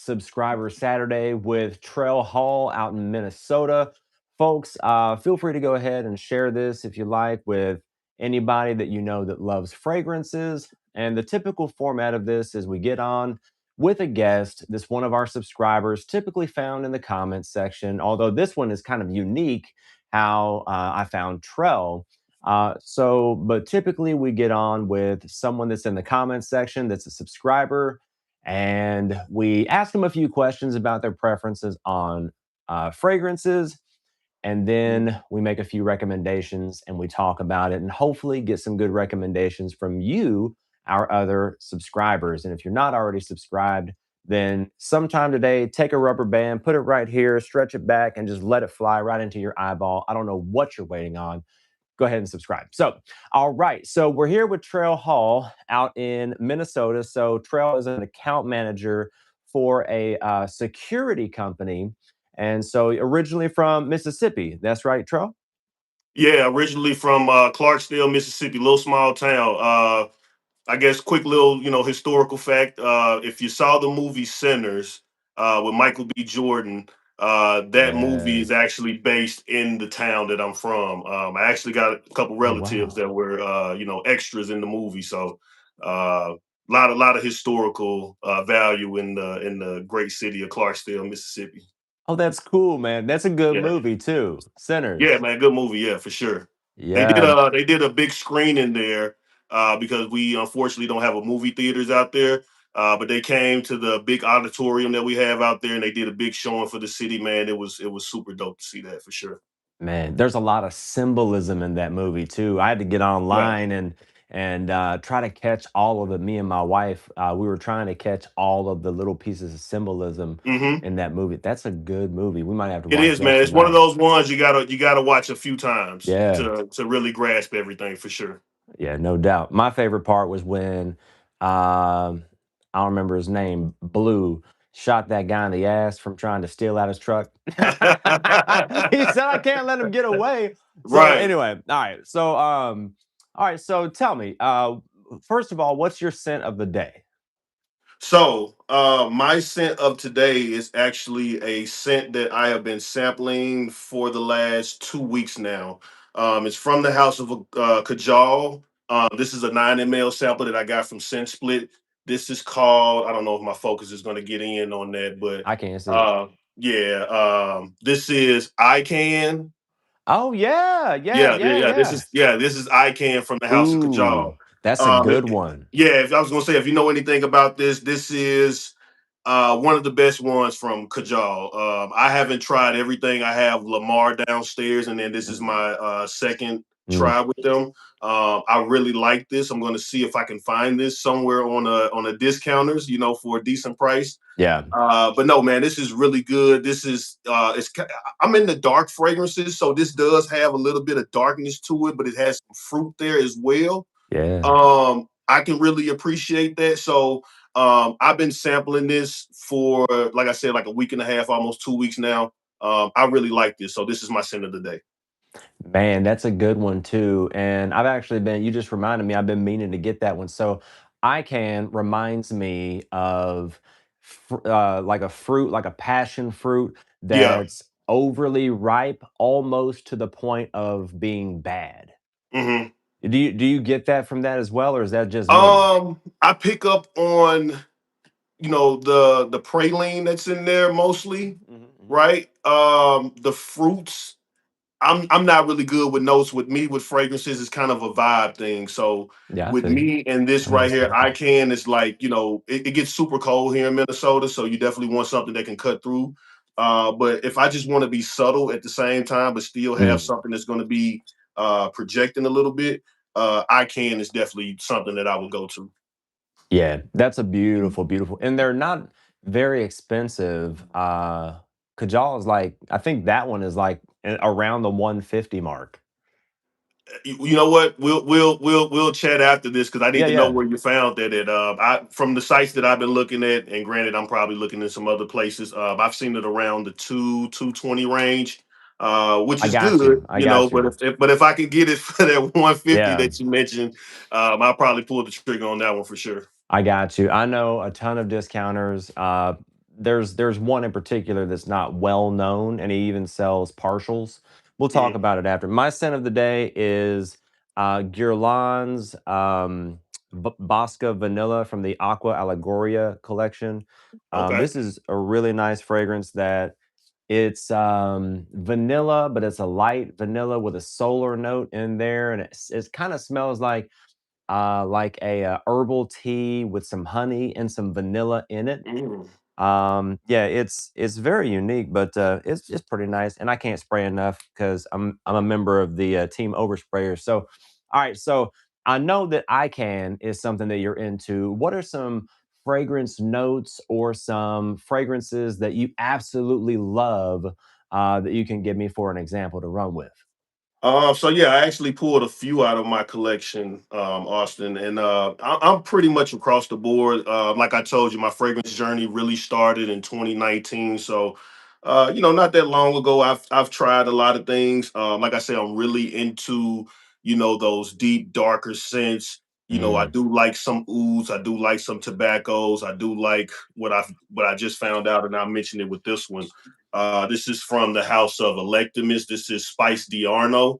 Subscriber Saturday with Trell Hall out in Minnesota. Folks, feel free to go ahead and share this if you like with anybody that you know that loves fragrances. And the typical format of this is we get on with a guest, this one of our subscribers, typically found in the comments section, although this one is kind of unique how I found Trell. But typically we get on with someone that's in the comments section that's a subscriber, and we ask them a few questions about their preferences on fragrances, and then we make a few recommendations and we talk about it and hopefully get some good recommendations from you, our other subscribers. And if you're not already subscribed, then sometime today, take a rubber band, put it right here, stretch it back, and just let it fly right into your eyeball. I don't know what you're waiting on. Go ahead and subscribe. So, all right. So we're here with Trell Hall out in Minnesota. So Trell is an account manager for a security company. And so originally from Mississippi. That's right, Trell? Yeah, originally from Clarksdale, Mississippi, little small town. I guess quick little historical fact. If you saw the movie Sinners with Michael B. Jordan, that movie Yeah. is actually based in the town that I'm from. I actually got a couple Oh, relatives wow. that were extras in the movie, so lot of historical value in the great city of Clarksdale, Mississippi. Oh, that's cool, man. That's a good Yeah. movie too. Yeah, Sinners. man, good movie. Yeah, for sure. Yeah. They did a big screen in there because we unfortunately don't have a movie theaters out there. But they came to the big auditorium that we have out there, and they did a big showing for the city. Man, it was super dope to see that for sure. Man, there's a lot of symbolism in that movie too. I had to get Yeah. online and try to catch all of it. Me and my wife, we were trying to catch all of the little pieces of symbolism hmm in that movie. That's a good movie. We might have to It watch is, that man. It's one of tonight. those ones you gotta watch a few times Yeah, to really grasp everything for sure. yeah, no doubt. My favorite part was when I don't remember his name, Blue shot that guy in the ass from trying to steal out his truck. He said, "I can't let him get away." So Right. anyway, all right. So tell me, first of all, what's your scent of the day? So, my scent of today is actually a scent that I have been sampling for the last 2 weeks now. It's from the house of Kajal. This is a 9 ml sample that I got from Scent Split. This is called, I don't know if my focus is going to get in on that, but I can't see it. uh, yeah, this is I Can. Oh yeah, yeah, yeah, yeah. This is ICANN from the House of Kajal. Ooh, that's a Um, good it- one. yeah, if I was gonna say if you know anything about this, this is one of the best ones from Kajal. I haven't tried everything. I have Lamar downstairs, and then this is Mm, my second mm, try with them. I really like this. I'm going to see if I can find this somewhere on a discounters, for a decent price. yeah, But no, man, this is really good. This is I'm in the dark fragrances, so this does have a little bit of darkness to it, but it has some fruit there as well. yeah. I can really appreciate that. So I've been sampling this for, like I said, like a week and a half, almost 2 weeks now. I really like this. So this is my scent of the day. Man, that's a good one too. And I've actually been, you just reminded me, I've been meaning to get that one. So ICANN reminds me of like a fruit, like a passion fruit Yeah. that's overly ripe, almost to the point of being bad. hmm Do you get that from that as well, or is that just me? I pick up on the praline that's in there mostly, Mhm, mhm. right? The fruits. I'm not really good with notes. With me, with fragrances, it's kind of a vibe thing. So Yeah, I with feel you. me and this That makes right here, sense. I can. It's like it gets super cold here in Minnesota, so you definitely want something that can cut through. But if I just want to be subtle at the same time, but still have Mm. something that's going to be projecting a little bit, I can is definitely something that I would go to. Yeah, that's a beautiful, beautiful, and they're not very expensive. Kajal is like, I think that one is like around the 150 mark. You know what? We'll chat after this because I need Yeah, to know yeah. where you found that. At I from the sites that I've been looking at, and granted, I'm probably looking in some other places. I've seen it around the 220 range, which I is got good, you. I got But you. if I can get it for that 150 Yeah, that you mentioned, I'll probably pull the trigger on that one for sure. I got you. I know a ton of discounters. there's one in particular that's not well known, and he even sells partials. We'll talk Mhm. about it after. My scent of the day is Guerlain's Bosca Vanilla from the Aqua Allegoria collection. Okay. This is a really nice fragrance that it's vanilla, but it's a light vanilla with a solar note in there, and it kind of smells like a herbal tea with some honey and some vanilla in it. Mm. Yeah, it's very unique, but it's pretty nice. And I can't spray enough because I'm a member of the team oversprayers. So, all right, so I know that I can is something that you're into. What are some fragrance notes or some fragrances that you absolutely love that you can give me for an example to run with? So yeah, I actually pulled a few out of my collection, Austin, and I'm pretty much across the board. Like I told you, my fragrance journey really started in 2019. So, not that long ago, I've tried a lot of things. Like I said, I'm really into those deep, darker scents. I Mm, do like some ouds. I do like some tobaccos. I do like what I just found out, and I mentioned it with this one. This is from the house of Electimus. This is Spice Diarno. mm.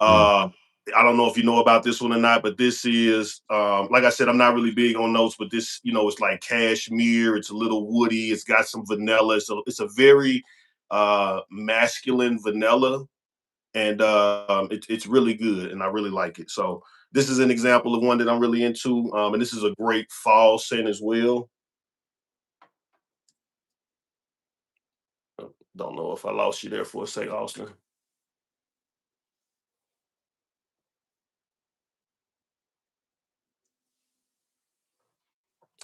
Uh, I don't know if you know about this one or not, but this is, like I said, I'm not really big on notes, but this, it's like cashmere. It's a little woody. It's got some vanilla. So it's a very masculine vanilla, and it's really good, and I really like it. So this is an example of one that I'm really into, and this is a great fall scent as well. Don't know if I lost you there for a sec, Austin.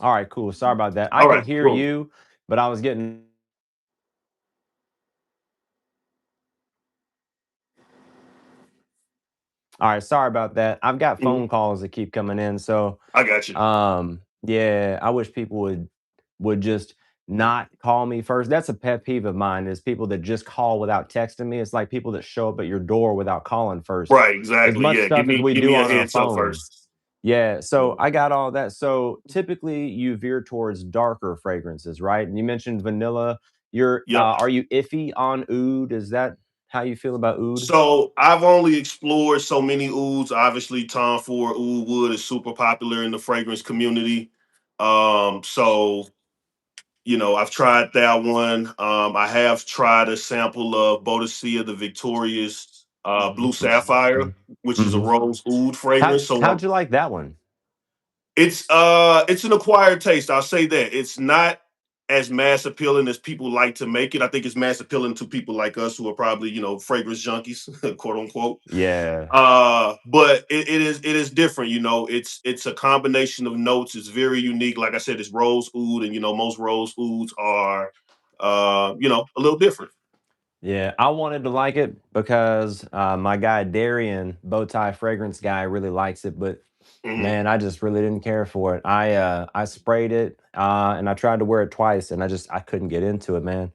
All right, cool. Sorry about that. I All could right, hear cool. you, but I was getting. All right, sorry about that. I've got Mhm. phone calls that keep coming in, so I got you. yeah, I wish people would just not call me first. That's a pet peeve of mine is people that just call without texting me. It's like people that show up at your door without calling first. Right, As exactly. much Yeah, give stuff as me we give do me a on our heads up phones. first. Yeah, so Mhm. I got all that. So typically you veer towards darker fragrances, right? And you mentioned vanilla. Yep. Are you iffy on oud? Is that how you feel about oud? So I've only explored so many ouds. Obviously, Tom Ford Oud Wood is super popular in the fragrance community. So I've tried that one. I have tried a sample of Bodicea the Victorious Blue Sapphire, which is a Hmm. rose oud fragrance. So How'd you like that one? it's an acquired taste. I'll say that. It's not as mass appealing as people like to make it. I think it's mass appealing to people like us who are probably, fragrance junkies, quote unquote. Yeah. But it is different, it's a combination of notes. It's very unique. Like I said, it's rose oud, and most rose ouds are a little different. Yeah, I wanted to like it because my guy Darian, Bowtie Fragrance guy, really likes it, but Mhm. man, I just really didn't care for it. I sprayed it and I tried to wear it twice, and I couldn't get into it, man.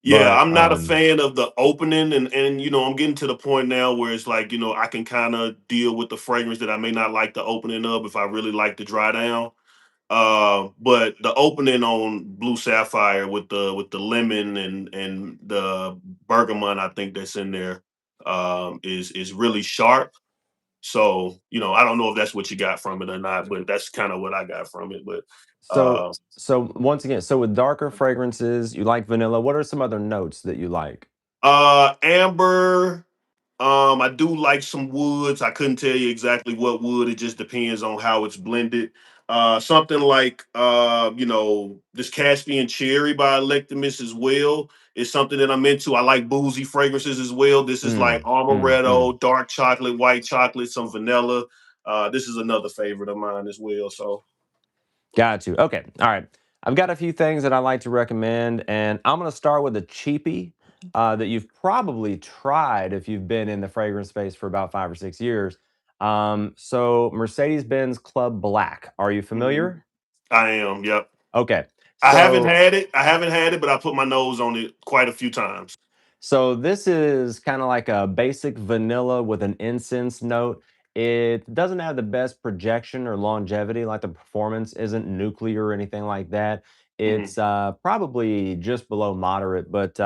Yeah, But I'm not a fan of the opening, and I'm getting to the point now where it's like, I can kind of deal with the fragrance that I may not like the opening of if I really like the dry down. But the opening on Blue Sapphire with the lemon and the bergamot, I think that's in there, is really sharp. So, I don't know if that's what you got from it or not, but that's kind of what I got from it. But so uh so once again, so with darker fragrances, you like vanilla. What are some other notes that you like? amber. I do like some woods. I couldn't tell you exactly what wood. It just depends on how it's blended. Something like this Caspian cherry by Electimus as well is something that I'm into. I like boozy fragrances as well. This is like Mm, mm, mm. amaretto, dark chocolate, white chocolate, some vanilla. This is another favorite of mine as well. So Got you. Okay. All right. I've got a few things that I like to recommend, and I'm going to start with a cheapie that you've probably tried if you've been in the fragrance space for about 5 or 6 years. So Mercedes Benz Club Black. Are you mhm, familiar? I am. Yep. Okay. I haven't So had it. I haven't had it, but I put my nose on it quite a few times. So this is kind of like a basic vanilla with an incense note. It doesn't have the best projection or longevity, like the performance isn't nuclear or anything like that. It's probably just below moderate, but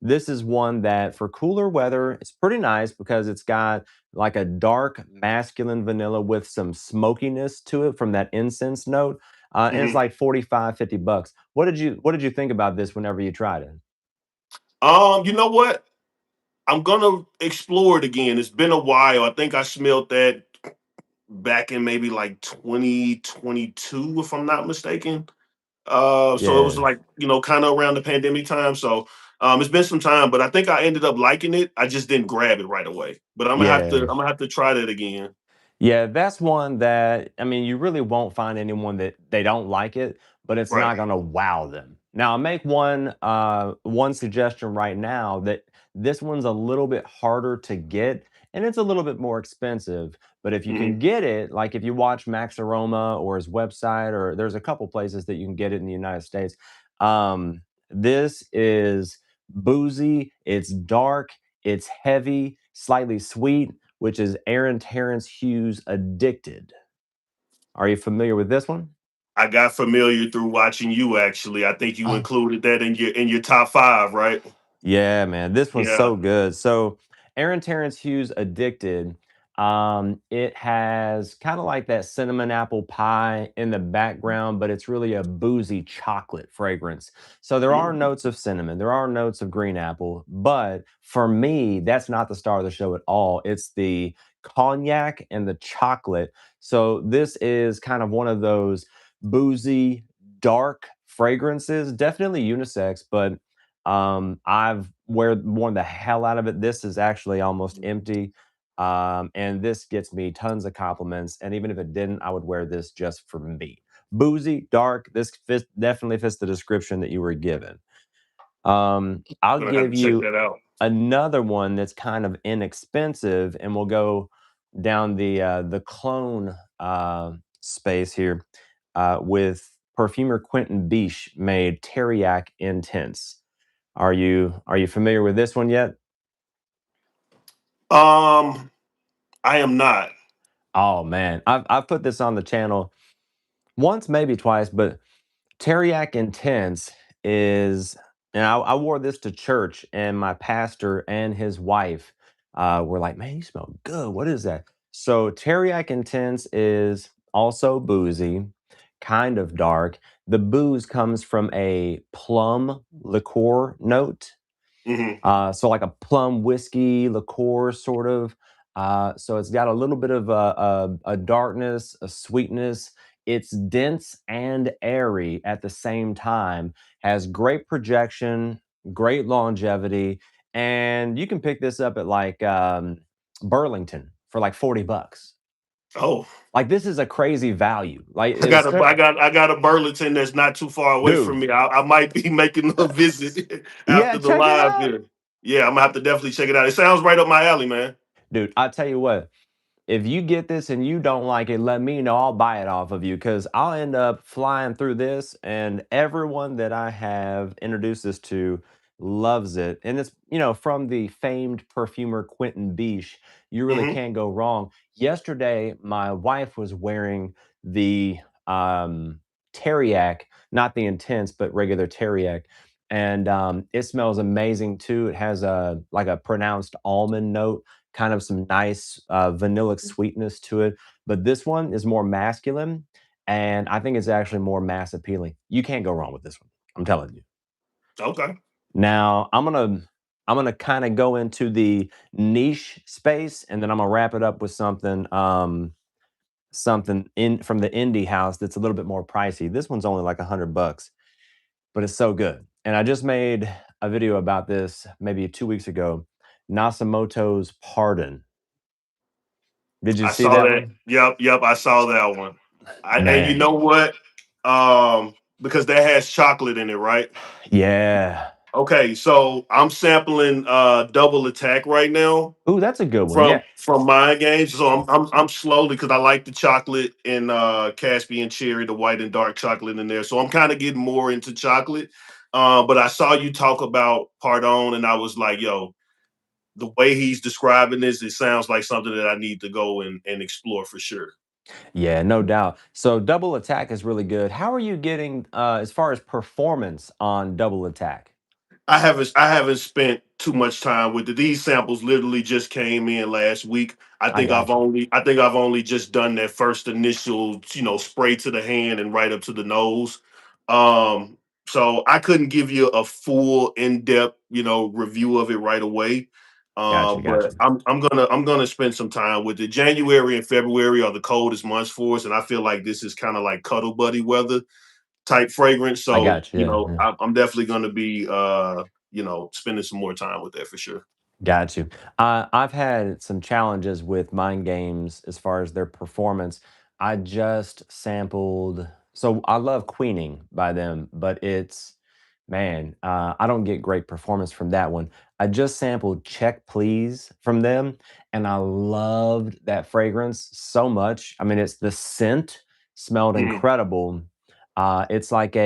this is one that for cooler weather, it's pretty nice because it's got like a dark masculine vanilla with some smokiness to it from that incense note. And it's hmm like 45, $50. What did you think about this whenever you tried it? You know what? I'm gonna explore it again. It's been a while. I think I smelled that back in maybe like 2022, if I'm not mistaken. So it was Yeah. like, kind of around the pandemic time. So it's been some time, but I think I ended up liking it. I just didn't grab it right away. But I'm Yeah. gonna have to try that again. Yeah, that's one that I mean, you really won't find anyone that they don't like it, but it's Right. not gonna wow them. Now, I'll make one suggestion right now that this one's a little bit harder to get and it's a little bit more expensive. But if you hmm can get it, like if you watch Max Aroma or his website, or there's a couple places that you can get it in the United States. This is boozy, it's dark, it's heavy, slightly sweet, which is Aaron Terrence Hughes' Addicted. Are you familiar with this one? I got familiar through watching you. Actually, I think you Oh, included that in your top five, right? yeah, man, this one's Yeah. so good. So, Aaron Terrence Hughes Addicted, it has kind of like that cinnamon apple pie in the background, but it's really a boozy chocolate fragrance. So there are Mhm. notes of cinnamon, there are notes of green apple, but for me, that's not the star of the show at all. It's the cognac and the chocolate. So this is kind of one of those boozy, dark fragrances, definitely unisex, but I've worn the hell out of it. This is actually almost empty. And this gets me tons of compliments. And even if it didn't, I would wear this just for me. Boozy, dark. Definitely fits the description that you were given. I'll Gonna have give to check you that out. another one that's kind of inexpensive, and we'll go down the clone space here with perfumer Quentin Biche made Teriac Intense. Are you familiar with this one yet? Um, I am not. Oh man, I've put this on the channel once, maybe twice, but Teriac Intense is, and I wore this to church, and my pastor and his wife were like, "Man, you smell good. What is that?" So Teriac Intense is also boozy, kind of dark. The booze comes from a plum liqueur note. hmm So like a plum whiskey liqueur, sort of. So it's got a little bit of a darkness, a sweetness. It's dense and airy at the same time. Has great projection, great longevity, and you can pick this up at like Burlington for like $40. Oh, Like this is a crazy value. Like I got a it's I got a Burlington that's not too far away from dude. me. I might be making a visit Yeah, after the check it live out, here. Yeah, I'm gonna have to definitely check it out. It sounds right up my alley, man. dude. I tell you what, if you get this and you don't like it, let me know. I'll buy it off of you because I'll end up flying through this, and everyone that I have introduced this to loves it. And it's, from the famed perfumer Quentin Biche. You really hmm can't go wrong. Yesterday, my wife was wearing the Teriac, not the intense, but regular Teriac. And it smells amazing too. It has a like a pronounced almond note, kind of some nice vanillic sweetness to it. But this one is more masculine, and I think it's actually more mass appealing. You can't go wrong with this one. I'm telling you. Okay. Now I'm gonna kind of go into the niche space, and then I'm gonna wrap it up with something in from the indie house that's a little bit more pricey. This one's only like $100, but it's so good. And I just made a video about this maybe 2 weeks ago. Nasamoto's Pardon. Did you I see saw that that. one? Yep, I saw that one. And you Man, know what? Because that has chocolate in it, right? yeah. Okay, so I'm sampling double attack right now Ooh, that's a good one. Yeah. from Mind Games. So I'm slowly because I like the chocolate and Caspian cherry, the white and dark chocolate in there. So I'm kind of getting more into chocolate. But I saw you talk about Pardon, and I was like, yo, the way he's describing this, it sounds like something that I need to go and explore for sure. Yeah, no doubt. So double attack is really good. How are you getting as far as performance on double attack? I haven't spent too much time with it. These samples literally just came in last week. I got you. I think I've only just done that first initial, spray to the hand and right up to the nose. Um, so I couldn't give you a full in-depth, review of it right away. Got you. Got But you. I'm gonna spend some time with it. January and February are the coldest months for us, and I feel like this is kind of like cuddle buddy weather type fragrance. I So, got you. Yeah. Yeah. I'm definitely going to be, spending some more time with that for sure. Got you. I've had some challenges with mind games as far as their performance. I just sampled, so I love Queening by them, but man, I don't get great performance from that one. I just sampled Check Please from them, and I loved that fragrance so much. I mean, it's the scent smelled Mhm. incredible. It's like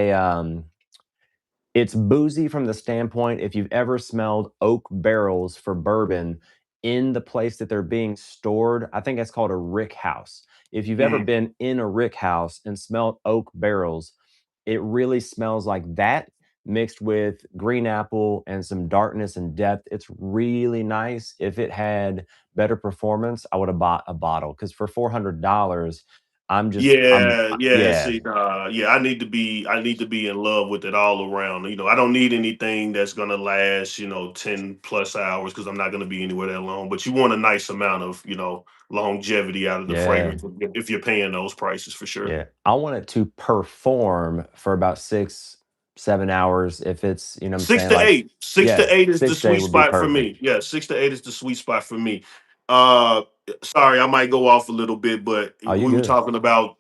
it's boozy from the standpoint if you've ever smelled oak barrels for bourbon in the place that they're being stored. I think it's called a rick house. If you've ever Mhm. been in a rick house and smelled oak barrels, it really smells like that mixed with green apple and some darkness and depth. It's really nice. If it had better performance, I would have bought a bottle because for $400, Yeah. yeah, See, yeah, I need to be in love with it all around. I don't need anything that's gonna last, 10 plus hours because I'm not gonna be anywhere that long. But you want a nice amount of, longevity out of the yeah. fragrance if you're paying those prices for sure. Yeah, I want it to perform for about 6, 7 hours if it's, you know what I'm Six saying, to like eight. Six yeah, to eight is the 6 to 8 sweet would be spot for me. perfect. Yeah, 6 to 8 is the sweet spot for me. Uh Sorry, I might go off a little bit, but Oh, you we were good. talking about,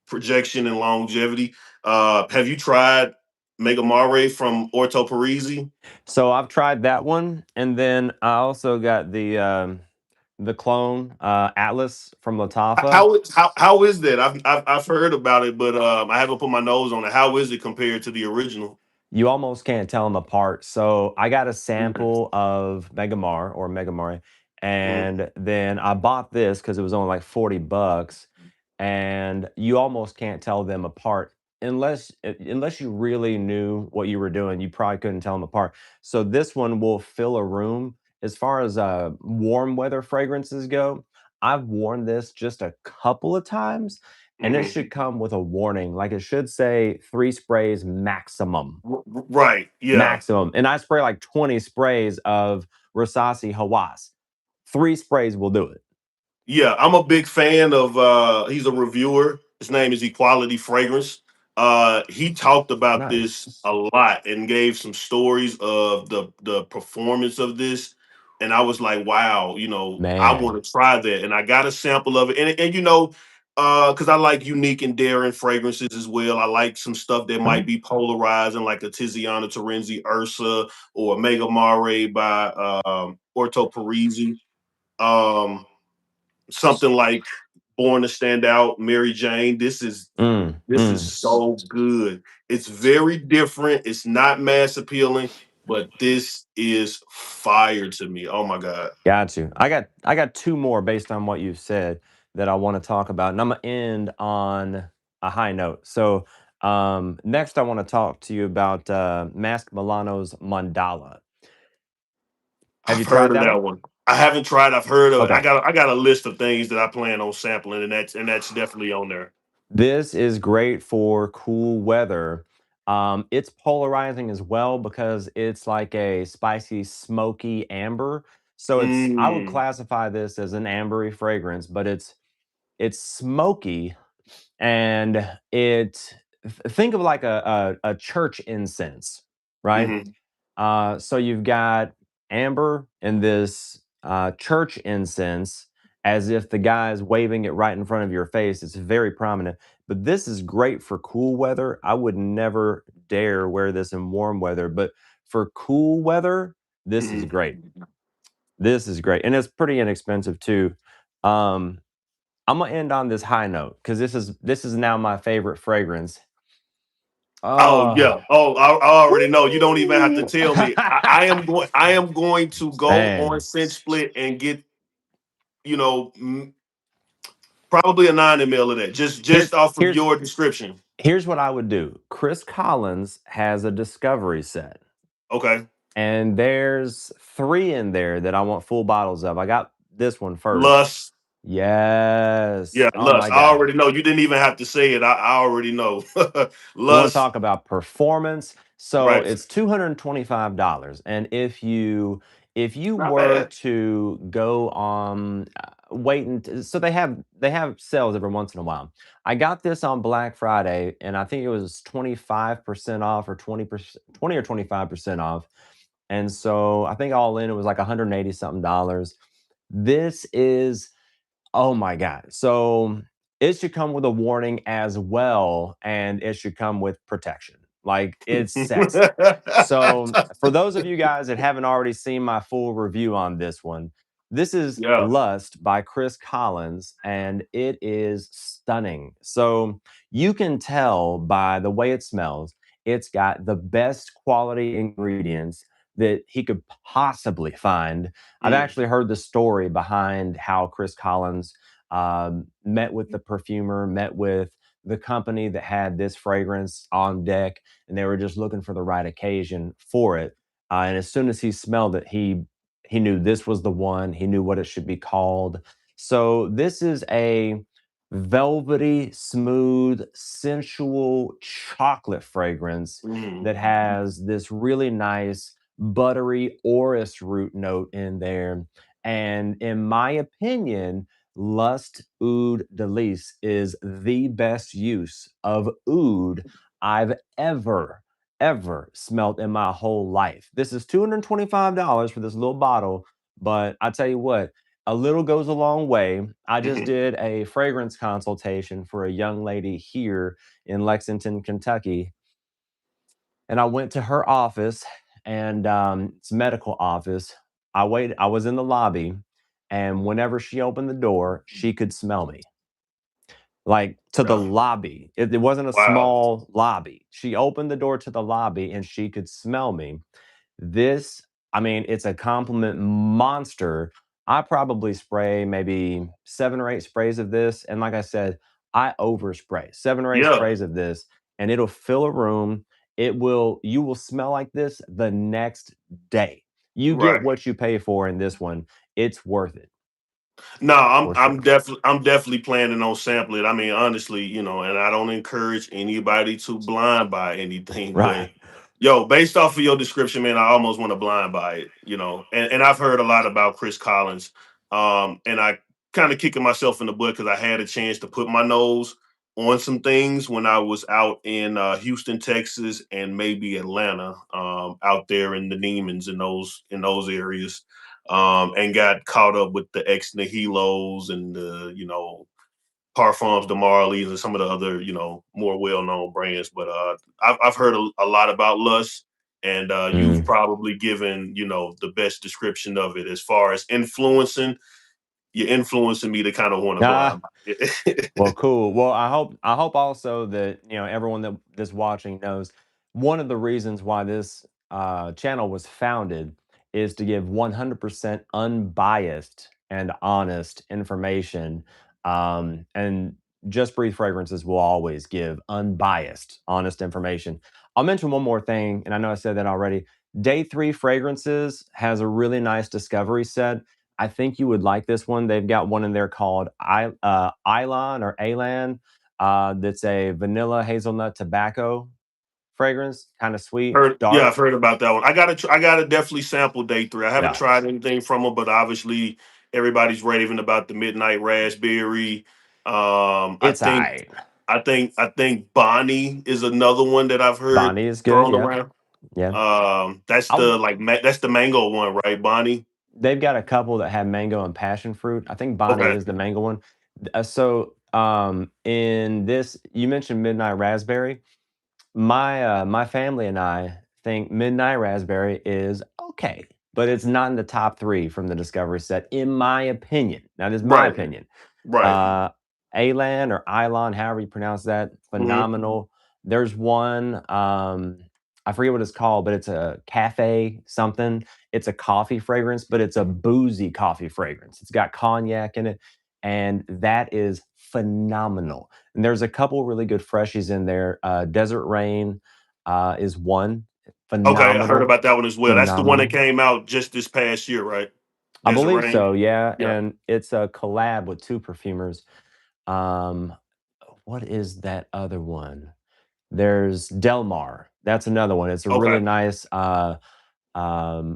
projection and longevity. Have you tried Mega Mare from Orto Parisi? So, I've tried that one, and then I also got the clone, Atlas from Lattafa. How is that? I've heard about it, but I haven't put my nose on it. How is it compared to the original? You almost can't tell them apart. So I got a Mhm. sample of Megamar or Megamare, Mhm. and then I bought this because it was only like 40 bucks. And you almost can't tell them apart unless you really knew what you were doing. You probably couldn't tell them apart. So this one will fill a room. As far as warm weather fragrances go, I've worn this just a couple of times, and it Mhm. should come with a warning. Like it should say 3 sprays maximum Right. Yeah. maximum. And I spray like 20 sprays of Rasasi Hawass. 3 sprays will do it. Yeah, I'm a big fan of he's a reviewer. His name is Equality Fragrance. He talked about Nice. this a lot and gave some stories of the performance of this. And I was like, wow, I Man. want to try that. And I got a sample of it. And because I like unique and daring fragrances as well. I like some stuff that might Mhm. be polarizing, like a Tiziana Terenzi Ursa or Mega Mare by Orto Parisi. Um, Something like Born to Stand Out, Mary Jane. This is Mm. so good. It's very different. It's not mass appealing, but this is fire to me. Oh my god. Got you. I got two more based on what you've said that I want to talk about. And I'm gonna end on a high note. So next I want to talk to you about Mask Milano's Mandala. Have I've you heard tried of that one? that one. I haven't tried. I've heard of it. I Okay. got I got a list of things that I plan on sampling, and that's definitely on there. This is great for cool weather. It's polarizing as well because it's like a spicy, smoky amber. So I would Mm, classify this as an ambery fragrance, but it's smoky and think of like a church incense, right? hmm So you've got amber in this church incense as if the guy's waving it right in front of your face. It's very prominent. But this is great for cool weather. I would never dare wear this in warm weather, but for cool weather, this is hmm great. This is great. And it's pretty inexpensive too. Um, I'm gonna end on this high note because this is now my favorite fragrance. Oh Oh, yeah. Oh, I already know. You don't even have to woo! tell me. I am going to go on Man, Scent Split and get you know m- Probably a 90 mil of that, just Here's off of here's your description. here's what I would do. Chris Collins has a discovery set, Okay. and there's 3 in there that I want full bottles of. I got this one first. Lust. Yes. Yeah, Oh lust. my I god. already know. You didn't even have to say it. I already know. You want to Lust. talk about performance? So Right. it's $225, and if you Not were bad. to go on wait and so they have sales every once in a while. I got this on Black Friday, and I think it was 25% off or 20%, 20 or 25% off. And so I think all in it was like 180 something dollars. This is Oh my god. So, it should come with a warning as well, and it should come with protection. Like, it's sexy. So, for those of you guys that haven't already seen my full review on this one, this is Yeah. Lust by Chris Collins, and it is stunning. So, you can tell by the way it smells, it's got the best quality ingredients that he could possibly find. I've Mm, actually heard the story behind how Chris Collins met with the perfumer, met with the company that had this fragrance on deck, and they were just looking for the right occasion for it. And as soon as he smelled it, he knew this was the one. He knew what it should be called. So this is a velvety, smooth, sensual chocolate fragrance that mm, has this really nice buttery orris root note in there. And in my opinion, Lust Oud Delice is the best use of oud I've ever smelt in my whole life. This is $225 for this little bottle, but I tell you what, a little goes a long way. I just mhm. did a fragrance consultation for a young lady here in Lexington, Kentucky, and I went to her office, and it's a medical office. I was in the lobby, and whenever she opened the door, she could smell me. Like, to the Yeah. lobby. It wasn't a Wow. small lobby. She opened the door to the lobby, and she could smell me. This I mean, it's a compliment monster. I probably spray maybe 7 or 8 sprays of this, and like I said, I overspray. 7 or 8 Yeah. sprays of this, and it'll fill a room. You will smell like this the next day. You get Right. what you pay for in this one. It's worth it No, for sure. I'm definitely planning on sampling it. I mean, honestly, and I don't encourage anybody to blind buy anything, but Right. yo, based off of your description, man, I almost want to blind buy it. And I've heard a lot about Chris Collins. And I kind of kicking myself in the butt because I had a chance to put my nose on some things when I was out in Houston, Texas, and maybe Atlanta, out there in the Demons in those areas, and got caught up with the ex nihilos and the parfums de Marley's and some of the other more well known brands. But I've heard a lot about Lust, and you've Mm. probably given the best description of it as far as influencing. You're influencing me to kind of want to Ah. blind buy it. Well, cool. Well, I hope also that everyone that's watching knows one of the reasons why this channel was founded is to give 100% unbiased and honest information. And Just Breathe Fragrances will always give unbiased, honest information. I'll mention one more thing, and I know I said that already. Day Three Fragrances has a really nice discovery set. I think you would like this one. They've got one in there called Ilan or Alan. That's a vanilla hazelnut tobacco fragrance, kind of sweet, Yeah, dark. I've heard about that one. I gotta definitely sample Day Three. I haven't Yeah, tried anything from them, but obviously everybody's raving about the Midnight Raspberry. I it's think alright. I think Bonnie is another one that I've heard Bonnie is good. thrown Yeah, around. yeah. That's I the that's the mango one, right? Bonnie. They've got a couple that have mango and passion fruit. I think Bonnie Okay. is the mango one. In this, you mentioned midnight raspberry. My family and I think Midnight Raspberry is okay, but it's not in the top 3 from the Discovery set, in my opinion. Now, this is my Right. opinion. Right. Uh, Alan or Ilon, however you pronounce that, Mhm. phenomenal. There's one, I forget what it's called, but it's a cafe something. It's a coffee fragrance, but it's a boozy coffee fragrance. It's got cognac in it, and that is phenomenal. And there's a couple really good freshies in there. Desert Rain is one. Okay, I heard Phenomenal, about that one as well. That's the one that phenomenal. came out just this past year, right? I Desert believe Rain. so, yeah, Yeah. and it's a collab with 2 perfumers. Um, what is that other one? There's Del Mar. That's another one. It's a really Okay. nice,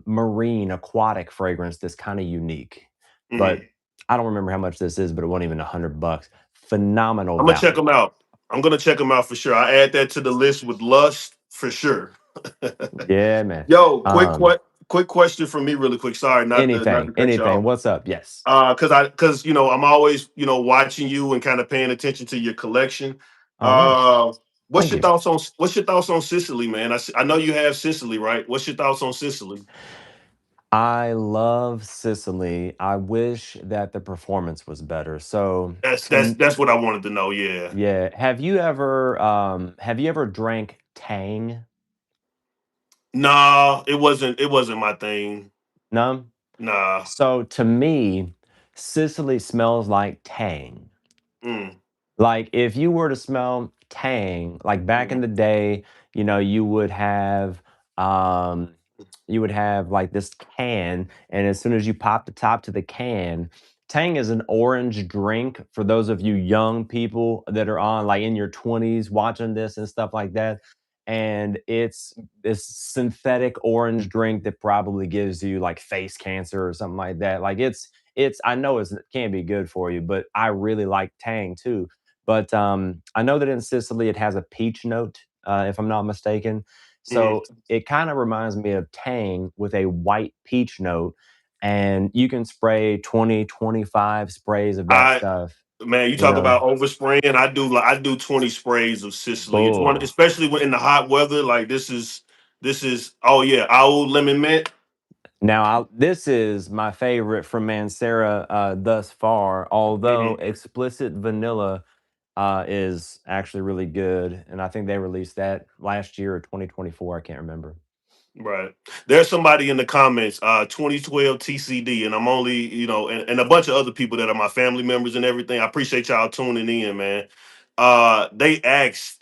marine aquatic fragrance that's kinda unique, but Mhm. I don't remember how much this is, but it wasn't even $100. Phenomenal I'm gonna check value. them out. I'm gonna check them out for sure. I add that to the list with Lust for sure. Yeah, man. Yo, Um, quick question from me, really quick. Sorry, not to anything, cut you anything. off. What's up? Yes. Because I'm always watching you and kind of paying attention to your collection. Oh, nice. Uh, Thank you. what's your thoughts on Sicily, man? I know you have Sicily, right? What's your thoughts on Sicily? I love Sicily. I wish that the performance was better. So, That's what I wanted to know. Yeah. yeah, have you ever drank Tang? Nah, it wasn't my thing. No? Nah. So to me, Sicily smells like Tang. Mm, Like, if you were to smell Tang, like back in mhm, the day, you know, um, you would have like this can, and as soon as you pop the top to the can, Tang is an orange drink for those of you young people that are on like in your 20s watching this and stuff like that. And it's this synthetic orange drink that probably gives you like face cancer or something like that. Like it's I know it can be good for you, but I really like Tang too. But, I know that in Sicily, it has a peach note, if I'm not mistaken. mhm. So it kinda reminds me of Tang with a white peach note, and you can spray 20, 25 sprays of that I stuff, Man, you you talk know? about overspraying. I do 20 sprays of Sicily. It's one, Bull. especially when in the hot weather. Like this is oh yeah, old lemon mint. Now, this is my favorite from Mancera, thus far, although Mhm. Explicit Vanilla, is actually really good, and I think they released that last year or 2024, I can't remember. Right. There's somebody in the comments, 2012 TCD, and I'm only, and a bunch of other people that are my family members and everything. I appreciate y'all tuning in, man. They asked,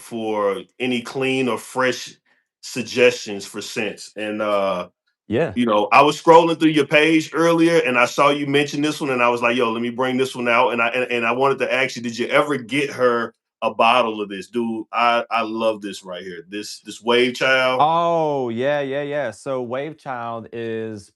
for any clean or fresh suggestions for scents. And Yeah. I was scrolling through your page earlier and I saw you mention this one and I was like, yo, let me bring this one out. And I wanted to ask you, did you ever get her a bottle of this? Dude, I love this right here. This Wave Child. Oh, yeah, yeah, yeah. So Wave Child is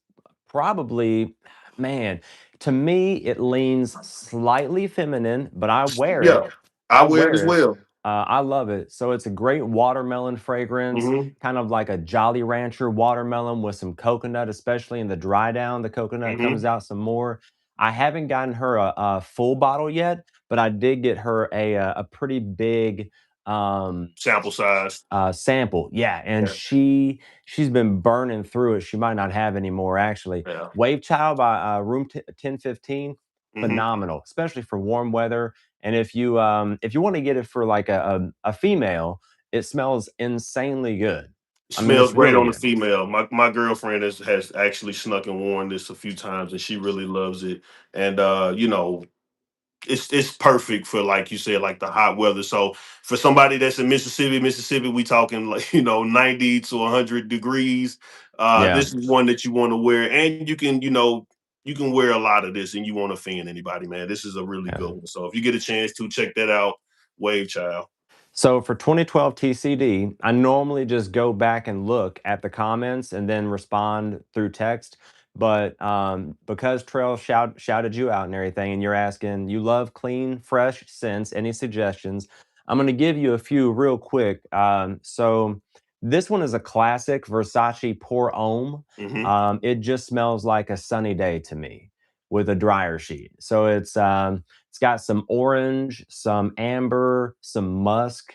probably, man, to me, it leans slightly feminine, but I wear it. Yeah. I I wear it as wear it. well. I love it. So it's a great watermelon fragrance, Hmm. kind of like a Jolly Rancher watermelon with some coconut, especially in the dry down. The coconut comes Hmm. out some more. I haven't gotten her a full bottle yet, but I did get her a pretty big um Sample size. sample, yeah, and Yeah. she's been burning through it. She might not have any more actually. Yeah. Wave Child by Room 1015, Hmm. phenomenal, especially for warm weather. And if you want to get it for like a female, it smells insanely good. I mean, Smells it's great really on the good. female. My girlfriend has actually snuck and worn this a few times and she really loves it. And it's perfect for like you said, like the hot weather. So for somebody that's in Mississippi, we talking like 90 to 100 degrees. Yeah, This is one that you want to wear, and you can wear a lot of this, and you won't offend anybody, man. This is a really yeah. good one. So if you get a chance to check that out, Wave Child. So for 2012 TCD, I normally just go back and look at the comments and then respond through text. But because Trail shouted you out and everything, and you're asking, you love clean, fresh scents, any suggestions? I'm going to give you a few real quick. So this one is a classic Versace Pour Homme. Hmm. It just smells like a sunny day to me with a dryer sheet. So it's got some orange, some amber, some musk.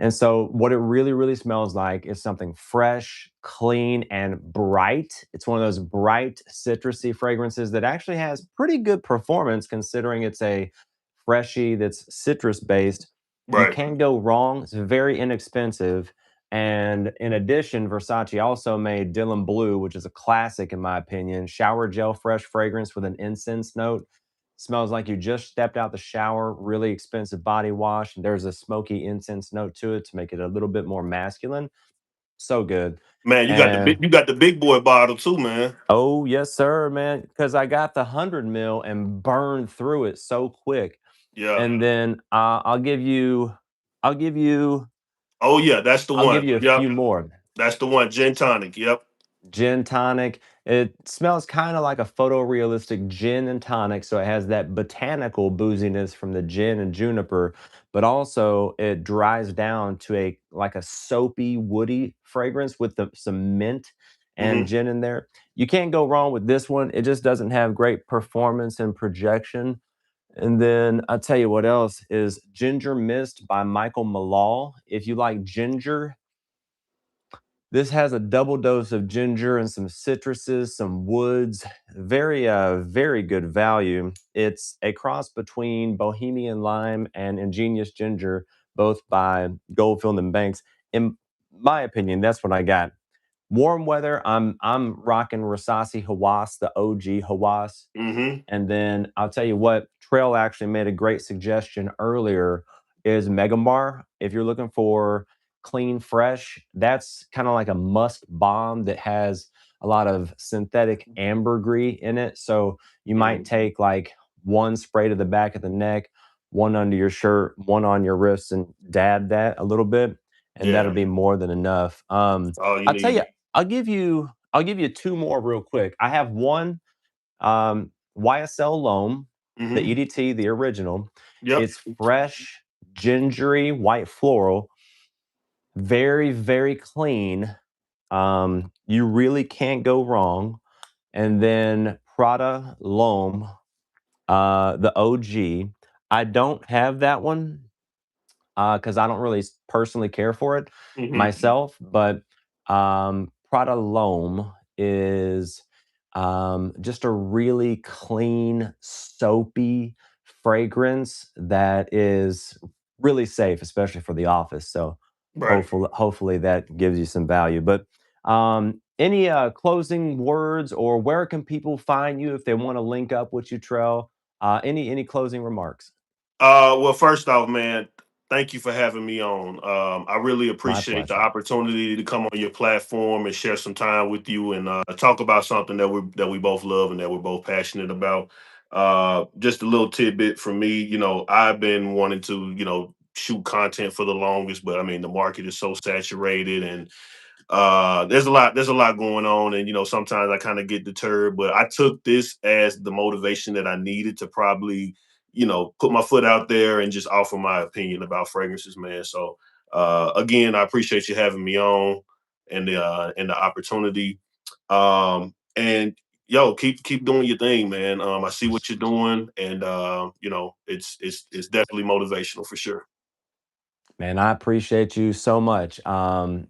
And so, what it really, really smells like is something fresh, clean, and bright. It's one of those bright, citrusy fragrances that actually has pretty good performance considering it's a freshie that's citrus based. You Right. can't go wrong. It's very inexpensive. And in addition, Versace also made Dylan Blue, which is a classic in my opinion, shower gel fresh fragrance with an incense note. Smells like you just stepped out the shower, really expensive body wash. There's a smoky incense note to it to make it a little bit more masculine. So good. Man, And you got the big boy bottle too, man. oh, yes, sir, man. Because I got the 100 mil and burned through it so quick. Yeah. And then I'll give you, Oh yeah, that's the I'll give one. you a Yep. few more. That's the one. Gin tonic. Yep. Gin tonic. It smells kind of like a photorealistic gin and tonic, so it has that botanical booziness from the gin and juniper, but also it dries down to a like a soapy, woody fragrance with some mint and Hmm. gin in there. You can't go wrong with this one. It just doesn't have great performance and projection. And then I'll tell you what else is Ginger Mist by Michael Malal. If you like ginger, this has a double dose of ginger and some citruses, some woods. Very good value. It's a cross between Bohemian Lime and Ingenious Ginger, both by Goldfield and Banks. In my opinion, that's what I got. Warm weather, I'm rocking Rasasi Hawass, the OG Hawass. Hmm. And then I'll tell you what, Trail actually made a great suggestion earlier is Megamar. If you're looking for clean, fresh, that's kind of like a musk bomb that has a lot of synthetic ambergris in it. So you might Hmm. take like one spray to the back of the neck, one under your shirt, one on your wrists, and dab that a little bit, and that'll Yeah. be more than enough. All you I'll tell you, need. I'll give you two more real quick. I have one YSL Loam, the Hmm. EDT, the original. Yep. It's fresh, gingery, white floral, very clean. You really can't go wrong. And then Prada Loam, the OG. I don't have that one because I don't really personally care for it Hmm. myself. But Prada Loam is just a really clean, soapy fragrance that is really safe, especially for the office. So Right. hopefully that gives you some value. But any closing words, or where can people find you if they want to link up with you, Trell? Any closing remarks? Well, first off, man, thank you for having me on. I really My appreciate the pleasure. opportunity to come on your platform and share some time with you and talk about something that we both love and that we're both passionate about. Just a little tidbit from me, I've been wanting to, shoot content for the longest, but I mean, the market is so saturated and there's a lot going on, and sometimes I kind of get deterred, but I took this as the motivation that I needed to probably put my foot out there and just offer my opinion about fragrances, man. So again, I appreciate you having me on and the opportunity. And yo, keep doing your thing, man. I see what you're doing, and it's definitely motivational for sure. Man, I appreciate you so much. I'm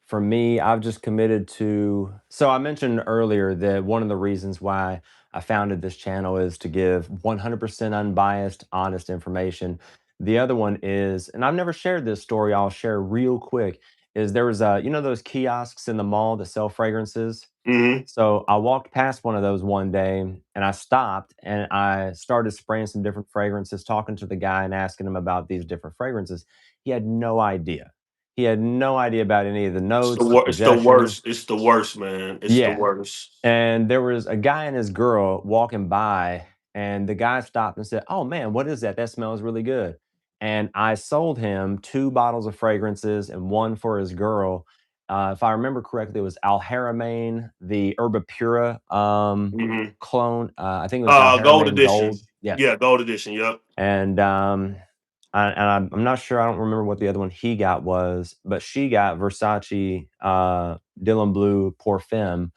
for me, I've just committed to. So I mentioned earlier that one of the reasons why I founded this channel is to give 100% unbiased, honest information. The other one is, and I've never shared this story, I'll share real quick, is there was those kiosks in the mall that sell fragrances. Hmm. So I walked past one of those one day and I stopped and I started spraying some different fragrances, talking to the guy and asking him about these different fragrances. He had no idea. He had no idea about any of the notes, the It's the projection. worst. It's the worst, man. It's the Yeah. worst. And there was a guy and his girl walking by, and the guy stopped and said, "Oh man, what is that? That smells really good." And I sold him two bottles of fragrances and one for his girl. If I remember correctly, it was Al Haramain, the Herbapura Hmm. clone. I think it was Al Gold Haramain edition. Gold. Yeah. Yeah, gold edition. Yep. And I'm not sure. I don't remember what the other one he got was, but she got Versace Dylan Blue Pour Femme,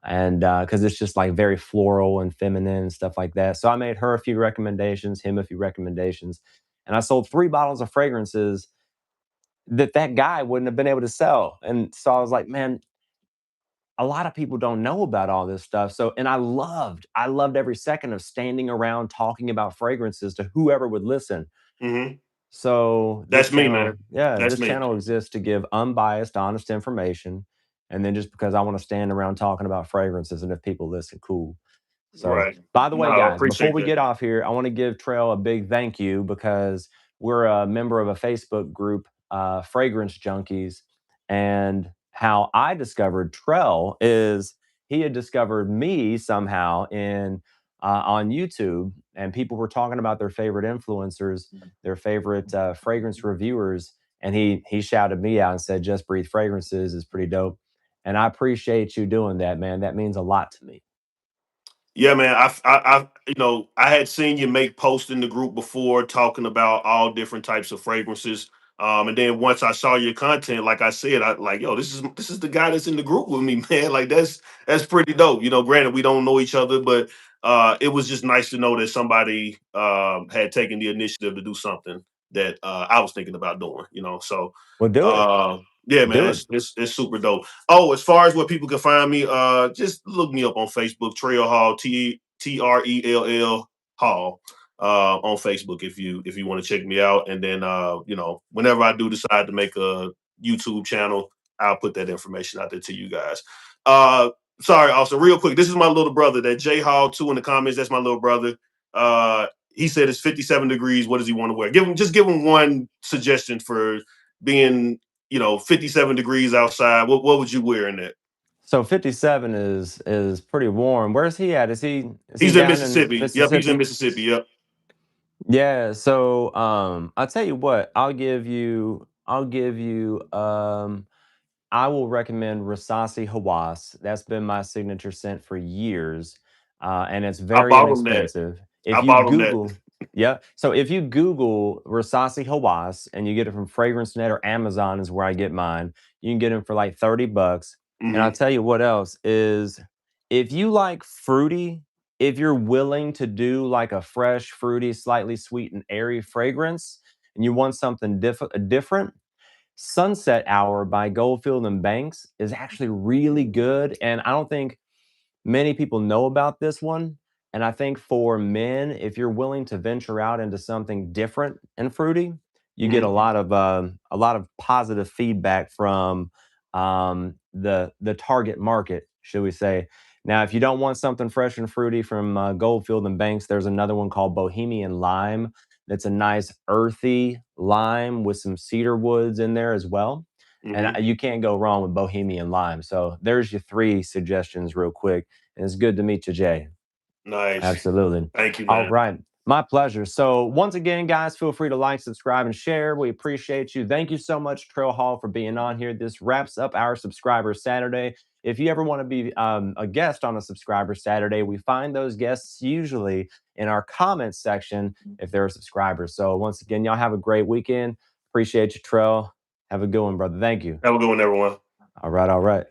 and because it's just like very floral and feminine and stuff like that. So I made her a few recommendations, him a few recommendations, and I sold three bottles of fragrances that guy wouldn't have been able to sell. And so I was like, man, a lot of people don't know about all this stuff. So, and I loved every second of standing around talking about fragrances to whoever would listen. Hmm. So this That's me, channel, man. yeah, That's this me. channel exists to give unbiased, honest information. And then just because I want to stand around talking about fragrances and if people listen, cool. So, Right. by the No, way, I guys, before appreciate we that. get off here, I want to give Trail a big thank you because we're a member of a Facebook group, Fragrance Junkies. And how I discovered Trell is he had discovered me somehow in on YouTube, and people were talking about their favorite influencers, their favorite fragrance reviewers, and he shouted me out and said, "Just Breathe Fragrances is pretty dope." And I appreciate you doing that, man. That means a lot to me. Yeah, man. I had seen you make posts in the group before talking about all different types of fragrances. And then once I saw your content, like I said, I like, yo, this is the guy that's in the group with me, man. Like that's pretty dope. Granted we don't know each other, but it was just nice to know that somebody had taken the initiative to do something that I was thinking about doing. So Well, do it. uh, yeah, man, Do it. it's super dope. Oh, as far as where people can find me, just look me up on Facebook, Trail Hall, Trell Hall, on Facebook if you want to check me out. And then whenever I do decide to make a YouTube channel, I'll put that information out there to you guys. Uh, sorry, also real quick, this is my little brother, that J Hall 2 in the comments. That's my little brother. He said it's 57 degrees. What does he want to wear? Give him one suggestion for being 57 degrees outside. What would you wear in that? So 57 is pretty warm. Where's he at? Is he He's in down in Mississippi. Yep, he's in Mississippi? Mississippi. Yep. Yeah, so I'll tell you what, I'll give you I will recommend Rasasi Hawass. That's been my signature scent for years, and it's I very bought him that. inexpensive. I If you bought him that. Google, yeah, so if you Google Rasasi Hawass and you get it from FragranceNet or Amazon is where I get mine, you can get them for like 30 bucks. And I'll Hmm. tell you what else is if you like fruity, if you're willing to do like a fresh, fruity, slightly sweet and airy fragrance, and you want something different, Sunset Hour by Goldfield and Banks is actually really good, and I don't think many people know about this one. And I think for men, if you're willing to venture out into something different and fruity, you get Hmm. a lot of positive feedback from the target market, should we say? Now, if you don't want something fresh and fruity from Goldfield and Banks, there's another one called Bohemian Lime. That's a nice earthy lime with some cedar woods in there as well. And Hmm. you can't go wrong with Bohemian Lime. So there's your three suggestions, real quick. And it's good to meet you, Jay. Nice. Absolutely. Thank you, All man. right. My pleasure. So, once again, guys, feel free to like, subscribe, and share. We appreciate you. Thank you so much, Trail Hall, for being on here. This wraps up our Subscriber Saturday. If you ever want to be a guest on a Subscriber Saturday, we find those guests usually in our comments section if they're subscribers. So, once again, y'all have a great weekend. Appreciate you, Trail. Have a good one, brother. Thank you. Have a good one, everyone. All right. All right.